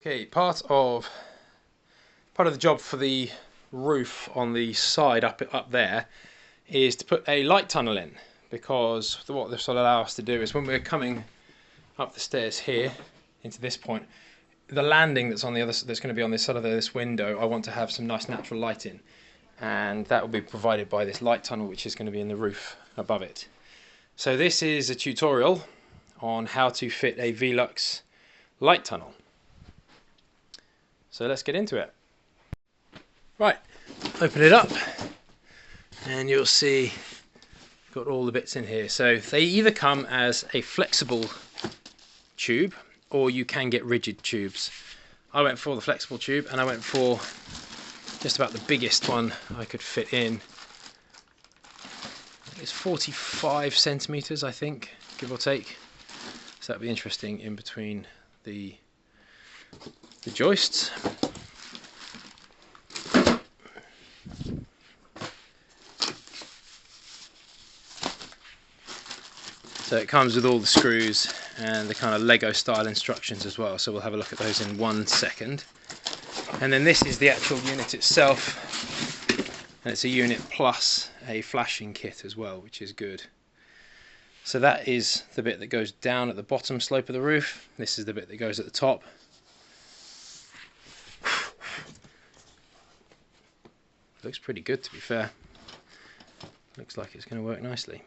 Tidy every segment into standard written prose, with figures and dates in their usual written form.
Okay, part of the job for the roof on the side up there is to put a light tunnel in, because what this will allow us to do is when we're coming up the stairs here into this point, the landing that's on the other, that's going to be on this side of this window, I want to have some nice natural light in, and that will be provided by this light tunnel which is going to be in the roof above it. So this is a tutorial on how to fit a Velux light tunnel. So let's get into it. Right, open it up and you'll see got all the bits in here. So they either come as a flexible tube or you can get rigid tubes. I went for the flexible tube and I went for just about the biggest one I could fit in. It's 45 centimeters, I think, give or take. So that'd be interesting in between the joists. So it comes with all the screws and the kind of Lego style instructions as well, so we'll have a look at those in 1 second. And then this is the actual unit itself, and it's a unit plus a flashing kit as well, which is good. So that is the bit that goes down at the bottom slope of the roof. This is the bit that goes at the top. Looks pretty good, to be fair. Looks like it's going to work nicely.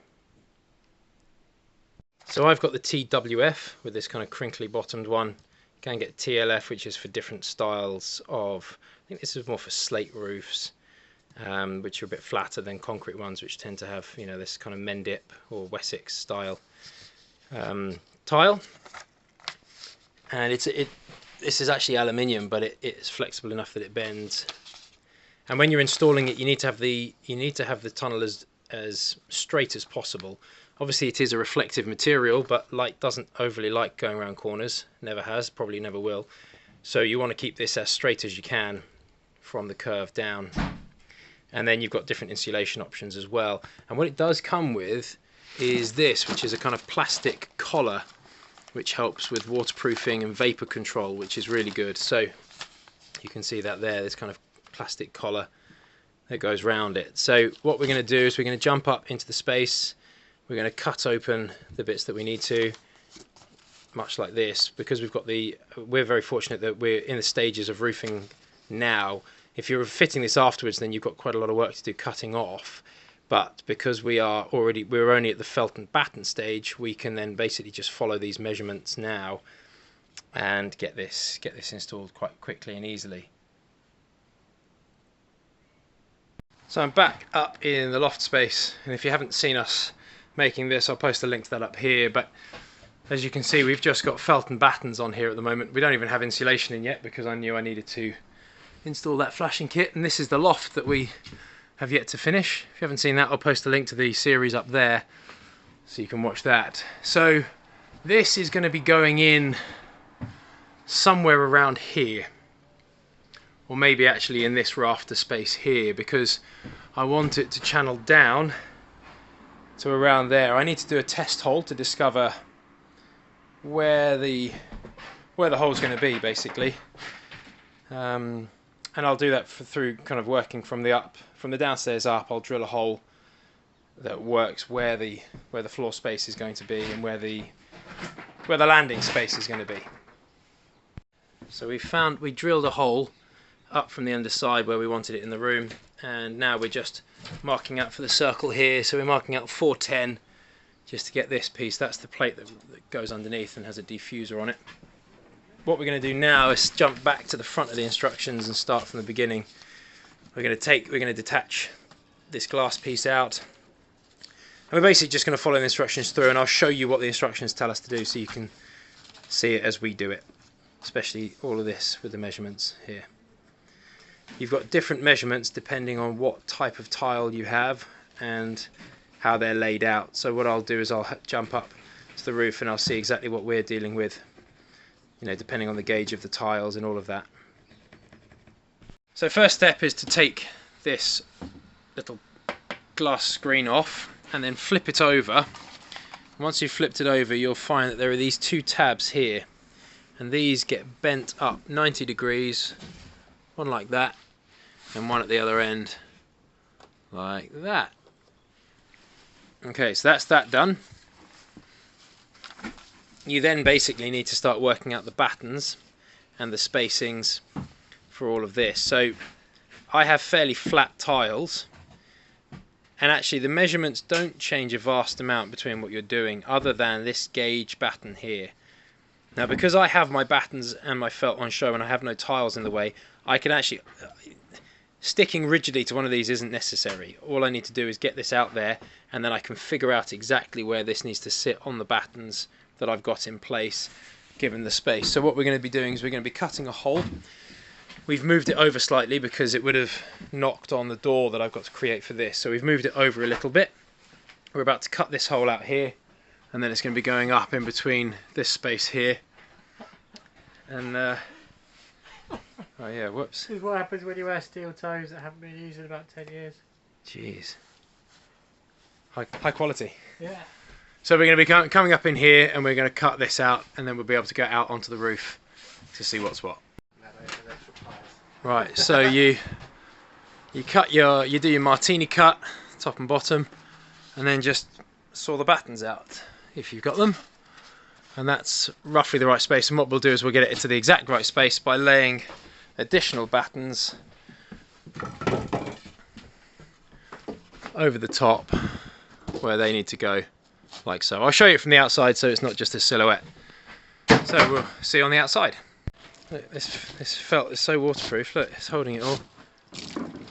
So I've got the TWF with this kind of crinkly bottomed one. You can get TLF, which is for different styles of, I think this is more for slate roofs, which are a bit flatter than concrete ones, which tend to have, you know, this kind of Mendip or Wessex style tile. And this is actually aluminium, but it's flexible enough that it bends. And when you're installing it, you need to have the tunnel as straight as possible. Obviously it is a reflective material, but light doesn't overly like going around corners, never has, probably never will. So you want to keep this as straight as you can from the curve down. And then you've got different insulation options as well. And what it does come with is this, which is a kind of plastic collar, which helps with waterproofing and vapor control, which is really good. So you can see that there, this kind of plastic collar that goes round it. So what we're going to do is we're going to jump up into the space. We're going to cut open the bits that we need to, much like this, because we're very fortunate that we're in the stages of roofing now. If you're fitting this afterwards, then you've got quite a lot of work to do cutting off. But because we're only at the felt and batten stage, we can then basically just follow these measurements now and get this installed quite quickly and easily. So I'm back up in the loft space, and if you haven't seen us making this, I'll post a link to that up here. But as you can see, we've just got felt and battens on here at the moment. We don't even have insulation in yet because I knew I needed to install that flashing kit. And this is the loft that we have yet to finish. If you haven't seen that, I'll post a link to the series up there so you can watch that. So this is going to be going in somewhere around here, or maybe actually in this rafter space here, because I want it to channel down to around there. I need to do a test hole to discover where the hole's going to be, basically, and I'll do that through kind of working from the downstairs up. I'll drill a hole that works where the floor space is going to be and where the landing space is going to be. So we drilled a hole up from the underside where we wanted it in the room, and now we're just marking out for the circle here. So we're marking out 410 just to get this piece. That's the plate that goes underneath and has a diffuser on it. What we're going to do now is jump back to the front of the instructions and start from the beginning. We're going to detach this glass piece out, and we're basically just going to follow the instructions through, and I'll show you what the instructions tell us to do so you can see it as we do it, especially all of this with the measurements here. You've got different measurements depending on what type of tile you have and how they're laid out. So what I'll do is I'll jump up to the roof and I'll see exactly what we're dealing with, you know, depending on the gauge of the tiles and all of that. So first step is to take this little glass screen off and then flip it over. Once you've flipped it over, you'll find that there are these two tabs here, and these get bent up 90 degrees, one like that and one at the other end like that. Okay, so that's that done. You then basically need to start working out the battens and the spacings for all of this. So I have fairly flat tiles, and actually the measurements don't change a vast amount between what you're doing other than this gauge batten here. Now because I have my battens and my felt on show and I have no tiles in the way, I can actually, sticking rigidly to one of these isn't necessary. All I need to do is get this out there, and then I can figure out exactly where this needs to sit on the battens that I've got in place given the space. So what we're going to be doing is we're going to be cutting a hole. We've moved it over slightly because it would have knocked on the door that I've got to create for this, so we've moved it over a little bit. We're about to cut this hole out here, and then it's going to be going up in between this space here. And oh yeah, whoops. This is what happens when you wear steel toes that haven't been used in about 10 years. Jeez. High quality. Yeah. So we're going to be coming up in here, and we're going to cut this out, and then we'll be able to go out onto the roof to see what's what. Right, so you cut you do your martini cut, top and bottom, and then just saw the battens out if you've got them, and that's roughly the right space. And what we'll do is we'll get it into the exact right space by laying additional battens over the top where they need to go, like so. I'll show you from the outside so it's not just a silhouette. So we'll see you on the outside. Look, this felt is so waterproof. Look, it's holding it all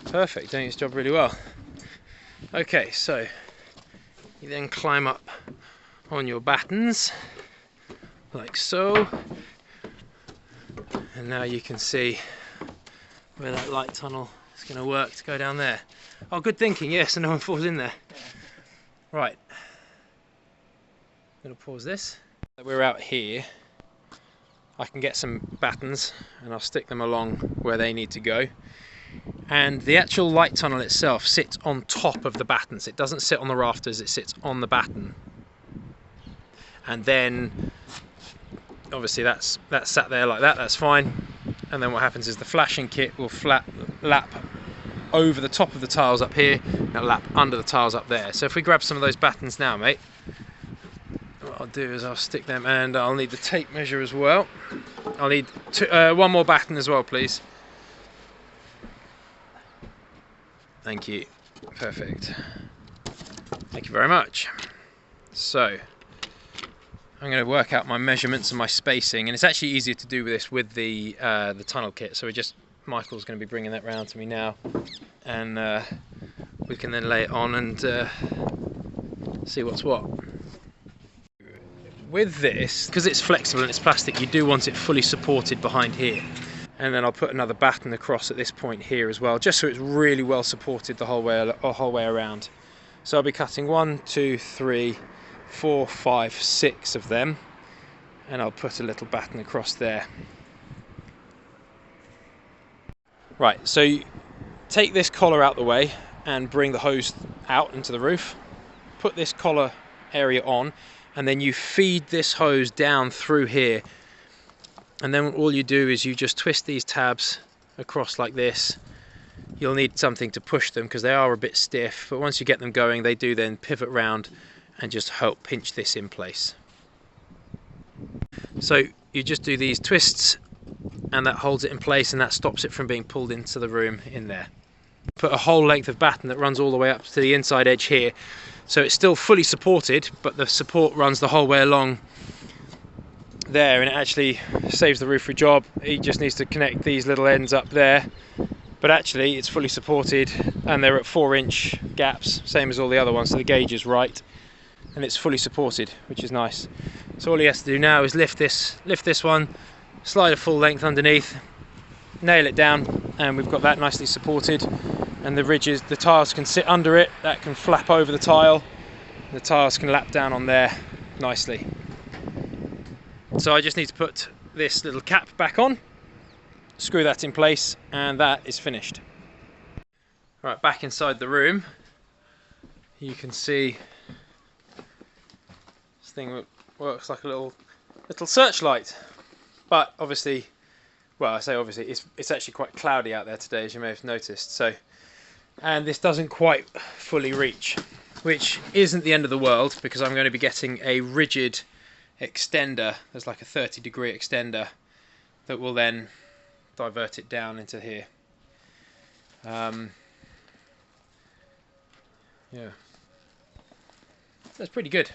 perfect, doing its job really well. Okay, so you then climb up on your battens like so, and now you can see where that light tunnel is going to work to go down there. Oh, good thinking, yes, so no one falls in there. Right, I'm going to pause this. We're out here. I can get some battens and I'll stick them along where they need to go. And the actual light tunnel itself sits on top of the battens. It doesn't sit on the rafters, it sits on the batten. And then obviously that's sat there like that, that's fine. And then what happens is the flashing kit will lap over the top of the tiles up here, and it'll lap under the tiles up there. So if we grab some of those battens now, mate, what I'll do is I'll stick them, and I'll need the tape measure as well. I'll need one more batten as well, please. Thank you. Perfect. Thank you very much. So I'm going to work out my measurements and my spacing, and it's actually easier to do this with the tunnel kit. So Michael's going to be bringing that round to me now, and we can then lay it on and see what's what. With this, because it's flexible and it's plastic, you do want it fully supported behind here. And then I'll put another batten across at this point here as well, just so it's really well supported the whole way around. So I'll be cutting 1, 2, 3, 4, 5, 6 of them, and I'll put a little batten across there. Right, so you take this collar out the way and bring the hose out into the roof. Put this collar area on, and then you feed this hose down through here, and then all you do is you just twist these tabs across like this. You'll need something to push them because they are a bit stiff, but once you get them going, they do then pivot round and just help pinch this in place. So you just do these twists, and that holds it in place, and that stops it from being pulled into the room in there. Put a whole length of batten that runs all the way up to the inside edge here, so it's still fully supported, but the support runs the whole way along there, and it actually saves the roofer a job. He just needs to connect these little ends up there, but actually it's fully supported, and they're at 4-inch gaps, same as all the other ones, so the gauge is right, and it's fully supported, which is nice. So all he has to do now is lift this one, slide a full length underneath, nail it down, and we've got that nicely supported. And the ridges, the tiles can sit under it, that can flap over the tile, the tiles can lap down on there nicely. So I just need to put this little cap back on, screw that in place, and that is finished. Right, back inside the room, you can see this thing works like a little searchlight. But obviously, well, I say obviously, it's actually quite cloudy out there today, as you may have noticed. So, and this doesn't quite fully reach, which isn't the end of the world, because I'm going to be getting a rigid extender. There's like a 30-degree extender that will then divert it down into here. Yeah, that's pretty good.